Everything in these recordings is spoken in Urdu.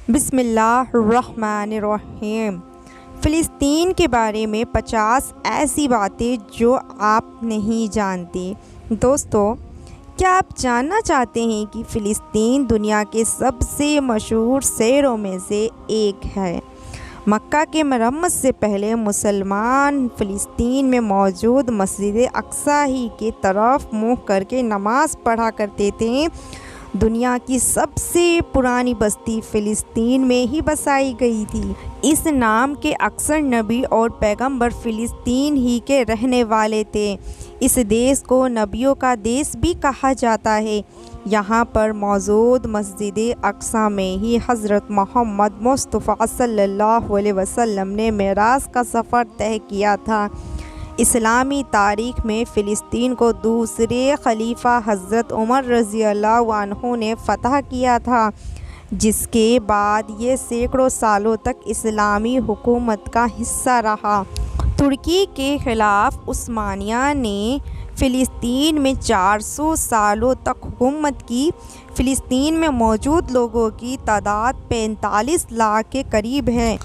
بسم اللہ الرحمن الرحیم۔ فلسطین کے بارے میں 50 ایسی باتیں جو آپ نہیں جانتے۔ دوستو، کیا آپ جاننا چاہتے ہیں کہ فلسطین دنیا کے سب سے مشہور شہروں میں سے ایک ہے؟ مکہ کے مرمت سے پہلے مسلمان فلسطین میں موجود مسجد اقصی ہی کی طرف منہ کر کے نماز پڑھا کرتے تھے۔ دنیا کی سب سے پرانی بستی فلسطین میں ہی بسائی گئی تھی۔ اس نام کے اکثر نبی اور پیغمبر فلسطین ہی کے رہنے والے تھے۔ اس دیش کو نبیوں کا دیش بھی کہا جاتا ہے۔ یہاں پر موجود مسجد اقصی میں ہی حضرت محمد مصطفیٰ صلی اللہ علیہ وسلم نے معراج کا سفر طے کیا تھا۔ اسلامی تاریخ میں فلسطین کو دوسرے خلیفہ حضرت عمر رضی اللہ عنہ نے فتح کیا تھا، جس کے بعد یہ سینکڑوں سالوں تک اسلامی حکومت کا حصہ رہا۔ ترکی کے خلاف عثمانیہ نے فلسطین میں 400 سالوں تک حکومت کی۔ فلسطین میں موجود لوگوں کی تعداد 45 لاکھ کے قریب ہے،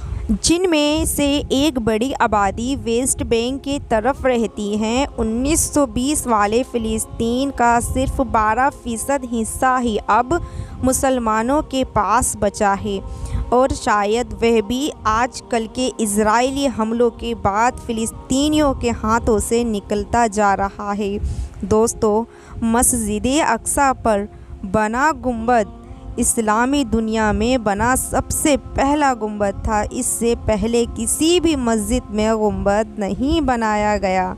جن میں سے ایک بڑی آبادی ویسٹ بینک کی طرف رہتی ہے۔ 1920 والے فلسطین کا صرف 12% حصہ ہی اب مسلمانوں کے پاس بچا ہے، اور شاید وہ بھی آج کل کے اسرائیلی حملوں کے بعد فلسطینیوں کے ہاتھوں سے نکلتا جا رہا ہے۔ دوستو، مسجد اقصی پر بنا گنبد اسلامی دنیا میں بنا سب سے پہلا گنبد تھا۔ اس سے پہلے کسی بھی مسجد میں گنبد نہیں بنایا گیا۔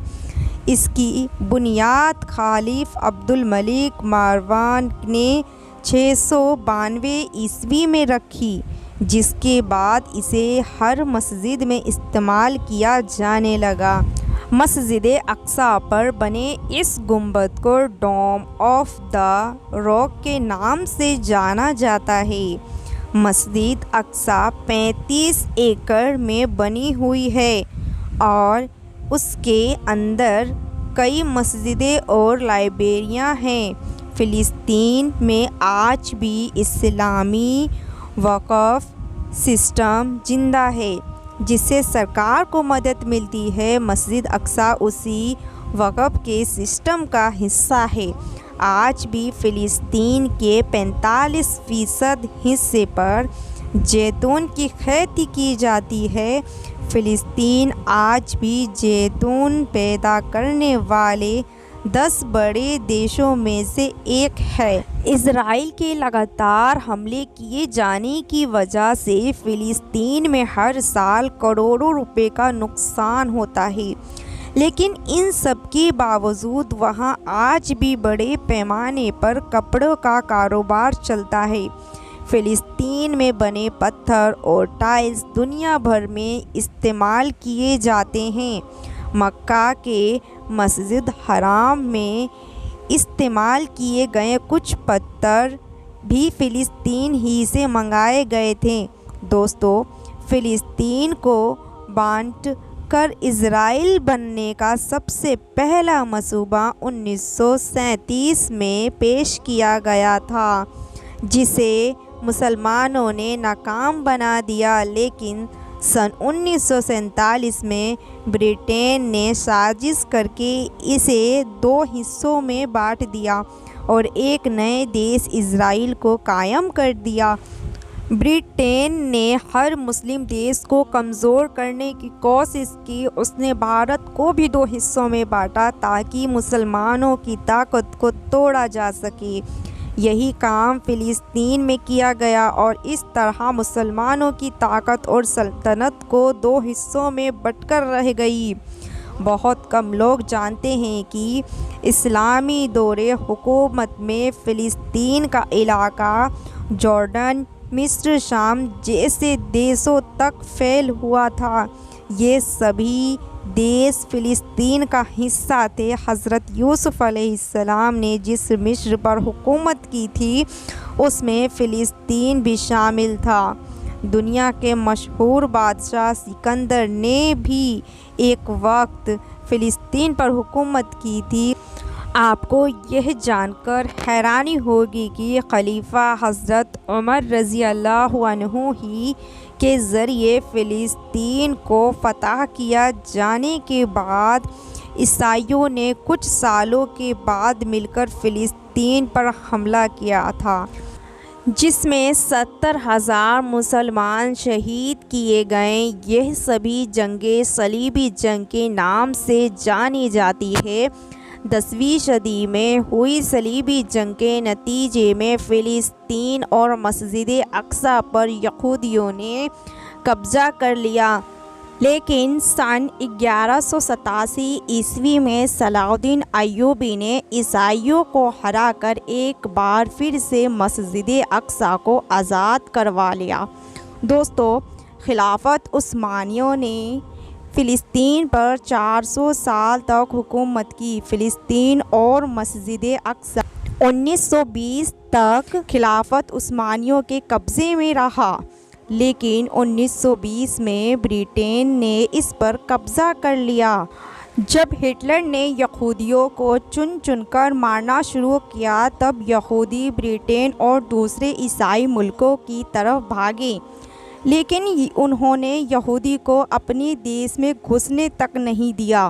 اس کی بنیاد خلیفہ عبد الملک مروان نے 692 عیسوی میں رکھی، جس کے بعد اسے ہر مسجد میں استعمال کیا جانے لگا۔ مسجد اقصی پر بنے اس گنبد کو ڈوم آف دا راک کے نام سے جانا جاتا ہے۔ مسجد اقصی 35 ایکڑ میں بنی ہوئی ہے اور اس کے اندر کئی مسجدیں اور لائبریریاں ہیں۔ فلسطین میں آج بھی اسلامی وقف سسٹم زندہ ہے، جس سے سرکار کو مدد ملتی ہے۔ مسجد اقصی اسی وقف کے سسٹم کا حصہ ہے۔ آج بھی فلسطین کے 45% حصے پر زیتون کی کھیتی کی جاتی ہے۔ فلسطین آج بھی زیتون پیدا کرنے والے 10 بڑے دیشوں میں سے ایک ہے۔ اسرائیل کے لگاتار حملے کیے جانے کی وجہ سے فلسطین میں ہر سال کروڑوں روپے کا نقصان ہوتا ہے، لیکن ان سب کے باوجود وہاں آج بھی بڑے پیمانے پر کپڑوں کا کاروبار چلتا ہے۔ فلسطین میں بنے پتھر اور ٹائلز دنیا بھر میں استعمال کیے جاتے ہیں۔ مکہ کے مسجد حرام میں استعمال کیے گئے کچھ پتھر بھی فلسطین ہی سے منگائے گئے تھے۔ دوستو، فلسطین کو بانٹ کر اسرائیل بننے کا سب سے پہلا منصوبہ 1937 میں پیش کیا گیا تھا، جسے مسلمانوں نے ناکام بنا دیا، لیکن سن 1947 میں برطانیہ نے سازش کر کے اسے 2 حصوں میں بانٹ دیا اور ایک نئے دیش اسرائیل کو قائم کر دیا۔ برطانیہ نے ہر مسلم دیش کو کمزور کرنے کی کوشش کی۔ اس نے بھارت کو بھی 2 حصوں میں بانٹا تاکہ مسلمانوں کی طاقت کو توڑا جا سکے۔ یہی کام فلسطین میں کیا گیا اور اس طرح مسلمانوں کی طاقت اور سلطنت کو 2 حصوں میں بٹ کر رہ گئی۔ بہت کم لوگ جانتے ہیں کہ اسلامی دور حکومت میں فلسطین کا علاقہ جارڈن، مصر، شام جیسے دیشوں تک پھیل ہوا تھا۔ یہ سبھی دیش فلسطین کا حصہ تھے۔ حضرت یوسف علیہ السلام نے جس مصر پر حکومت کی تھی، اس میں فلسطین بھی شامل تھا۔ دنیا کے مشہور بادشاہ سکندر نے بھی ایک وقت فلسطین پر حکومت کی تھی۔ آپ کو یہ جان کر حیرانی ہوگی کہ خلیفہ حضرت عمر رضی اللہ عنہ ہی کے ذریعے فلسطین کو فتح کیا جانے کے بعد عیسائیوں نے کچھ سالوں کے بعد مل کر فلسطین پر حملہ کیا تھا، جس میں 70,000 مسلمان شہید کیے گئے۔ یہ سبھی جنگیں صلیبی جنگ کے نام سے جانی جاتی ہیں۔ 10ویں صدی میں ہوئی صلیبی جنگ کے نتیجے میں فلسطین اور مسجد اقصی پر یہودیوں نے قبضہ کر لیا، لیکن سن 1187 عیسوی میں صلاح الدین ایوبی نے عیسائیوں کو ہرا کر ایک بار پھر سے مسجد اقصی کو آزاد کروا لیا۔ دوستو، خلافت عثمانیہ نے فلسطین پر 400 سال تک حکومت کی۔ فلسطین اور مسجد اقصی 1920 تک خلافت عثمانیہ کے قبضے میں رہا، لیکن 1920 میں برطانیہ نے اس پر قبضہ کر لیا۔ جب ہٹلر نے یہودیوں کو چن چن کر مارنا شروع کیا، تب یہودی برطانیہ اور دوسرے عیسائی ملکوں کی طرف بھاگے، لیکن انہوں نے یہودی کو اپنے دیش میں گھسنے تک نہیں دیا۔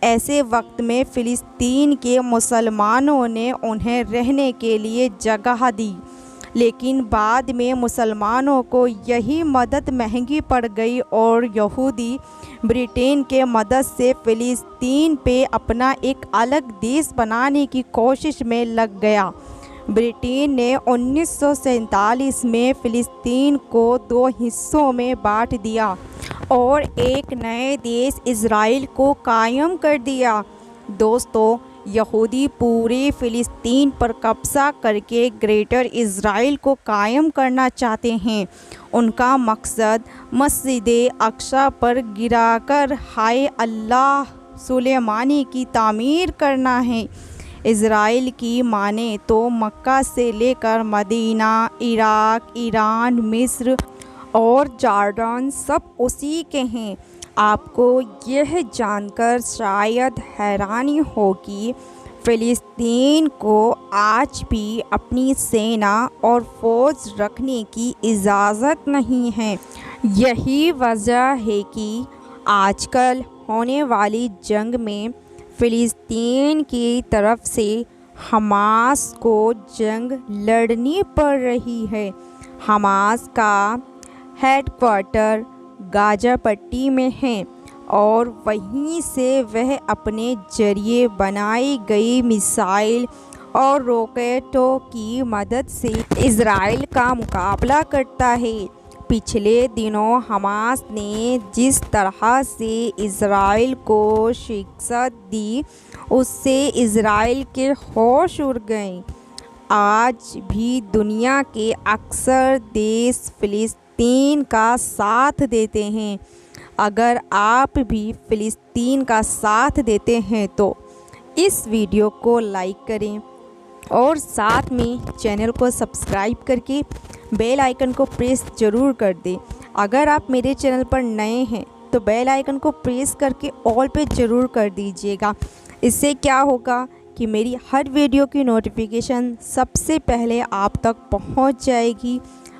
ایسے وقت میں فلسطین کے مسلمانوں نے انہیں رہنے کے لیے جگہ دی، لیکن بعد میں مسلمانوں کو یہی مدد مہنگی پڑ گئی اور یہودی برطانیہ کے مدد سے فلسطین پہ اپنا ایک الگ دیش بنانے کی کوشش میں لگ گیا۔ برطانیہ نے 1947 میں فلسطین کو 2 حصوں میں بانٹ دیا اور ایک نئے دیش اسرائیل کو قائم کر دیا۔ دوستو، یہودی پورے فلسطین پر قبضہ کر کے گریٹر اسرائیل کو قائم کرنا چاہتے ہیں۔ ان کا مقصد مسجد اقصی پر گرا کر ہائے اللہ سلیمانی کی تعمیر کرنا ہے۔ اسرائیل کی مانیں تو مکہ سے لے کر مدینہ، عراق، ایران، مصر اور جارڈن سب اسی کے ہیں۔ آپ کو یہ جان کر شاید حیرانی ہو کہ فلسطین کو آج بھی اپنی سینا اور فوج رکھنے کی اجازت نہیں ہے۔ یہی وجہ ہے کہ آج کل ہونے والی جنگ میں فلسطین کی طرف سے حماس کو جنگ لڑنی پڑ رہی ہے۔ حماس کا ہیڈ کوارٹر غزہ پٹی میں ہے اور وہیں سے وہ اپنے ذریعے بنائی گئی میزائل اور راکٹوں کی مدد سے اسرائیل کا مقابلہ کرتا ہے۔ پچھلے دنوں حماس نے جس طرح سے اسرائیل کو شکست دی، اس سے اسرائیل کے ہوش اڑ گئے۔ آج بھی دنیا کے اکثر دیش فلسطین کا ساتھ دیتے ہیں۔ اگر آپ بھی فلسطین کا ساتھ دیتے ہیں تو اس ویڈیو کو لائک کریں اور ساتھ میں چینل کو سبسکرائب کر کے بیل آئیکن کو پریس ضرور کر دیں۔ اگر آپ میرے چینل پر نئے ہیں تو بیل آئیکن کو پریس کر کے آل پہ ضرور کر دیجیے گا۔ اس سے کیا ہوگا کہ میری ہر ویڈیو کی نوٹیفیکیشن سب سے پہلے آپ تک پہنچ جائے گی۔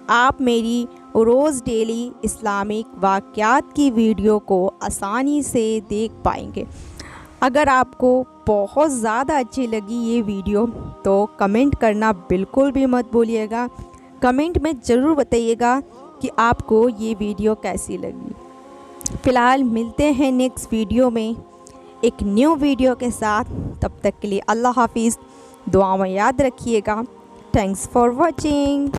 آپ میری روز ڈیلی اسلامک واقعات کی ویڈیو کو آسانی سے دیکھ پائیں گے۔ اگر آپ کو بہت زیادہ اچھی لگی یہ ویڈیو تو کمنٹ کرنا بالکل بھی مت بھولیے گا۔ کمنٹ میں ضرور بتائیے گا کہ آپ کو یہ ویڈیو کیسی لگی۔ فی الحال ملتے ہیں نیکسٹ ویڈیو میں ایک نیو ویڈیو کے ساتھ۔ تب تک کے لیے اللہ حافظ، دعا میں یاد رکھیے گا۔ Thanks for watching.